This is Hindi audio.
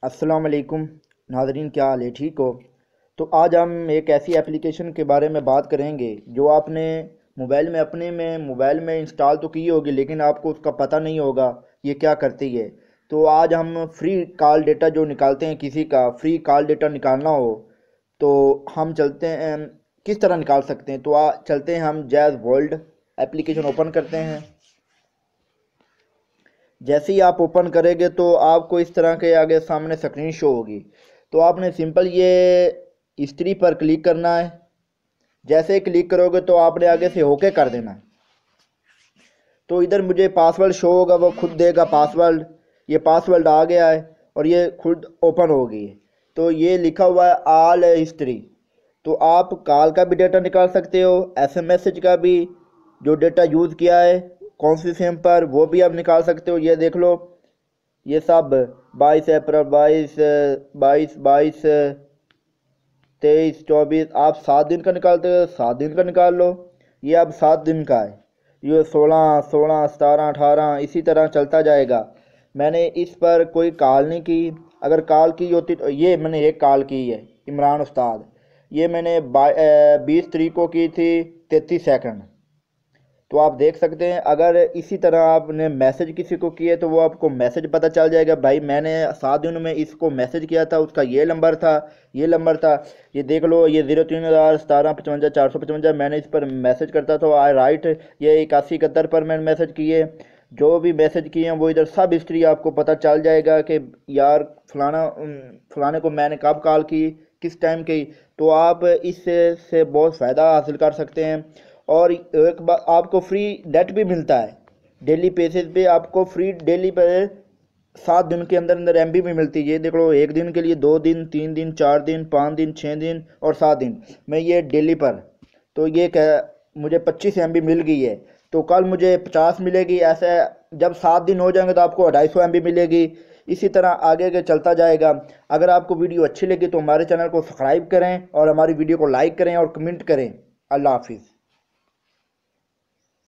अस्सलाम वालेकुम नाज़रीन, क्या हाल है? ठीक हो? तो आज हम एक ऐसी एप्लीकेशन के बारे में बात करेंगे जो आपने मोबाइल में इंस्टॉल तो की होगी, लेकिन आपको उसका पता नहीं होगा ये क्या करती है। तो आज हम फ्री कॉल डेटा जो निकालते हैं, किसी का फ्री कॉल डेटा निकालना हो तो हम चलते हैं, किस तरह निकाल सकते हैं। तो चलते हैं, हम जैज़ वर्ल्ड एप्लीकेशन ओपन करते हैं। जैसे ही आप ओपन करेंगे तो आपको इस तरह के आगे सामने स्क्रीन शो होगी। तो आपने सिंपल ये हिस्ट्री पर क्लिक करना है। जैसे ही क्लिक करोगे तो आपने आगे से ओके कर देना है। तो इधर मुझे पासवर्ड शो होगा, वो खुद देगा पासवर्ड। ये पासवर्ड आ गया है और ये खुद ओपन हो गई है। तो ये लिखा हुआ है ऑल हिस्ट्री। तो आप कॉल का भी डेटा निकाल सकते हो, एसएम मैसेज का भी, जो डेटा यूज़ किया है कौन सी सिम पर वो भी आप निकाल सकते हो। ये देख लो, ये सब 22 अप्रैल, 22 22 22 23 24, आप 7 दिन का निकालते हो 7 दिन का निकाल लो। ये अब 7 दिन का है। ये 16 16 17 18 इसी तरह चलता जाएगा। मैंने इस पर कोई कॉल नहीं की। अगर कॉल की होती तो ये मैंने एक कॉल की है, इमरान उस्ताद। ये मैंने 20 तारीख को की थी, 33 सेकंड। तो आप देख सकते हैं, अगर इसी तरह आपने मैसेज किसी को किए तो वो आपको मैसेज पता चल जाएगा, भाई मैंने 7 दिनों में इसको मैसेज किया था, उसका ये नंबर था, ये नंबर था। ये देख लो, ये 03,1755 मैंने इस पर मैसेज करता था आई राइट। ये 81 71 पर मैंने मैसेज किए। जो भी मैसेज किए हैं वो इधर सब हिस्ट्री आपको पता चल जाएगा कि यार फलाने को मैंने कब कॉल की, किस टाइम की। तो आप इससे से बहुत फ़ायदा हासिल कर सकते हैं। और एक बार आपको फ्री नेट भी मिलता है, डेली बेसिस पे आपको फ्री डेली पे 7 दिन के अंदर अंदर एमबी भी मिलती है। ये देख लो, एक दिन के लिए 2 दिन, 3 दिन, 4 दिन, 5 दिन, 6 दिन और 7 दिन मैं ये डेली पर। तो ये मुझे 25 एमबी मिल गई है। तो कल मुझे 50 मिलेगी। ऐसे जब 7 दिन हो जाएंगे तो आपको 250 एमबी मिलेगी। इसी तरह आगे के चलता जाएगा। अगर आपको वीडियो अच्छी लगी तो हमारे चैनल को सब्सक्राइब करें और हमारी वीडियो को लाइक करें और कमेंट करें। अल्लाह हाफिज़।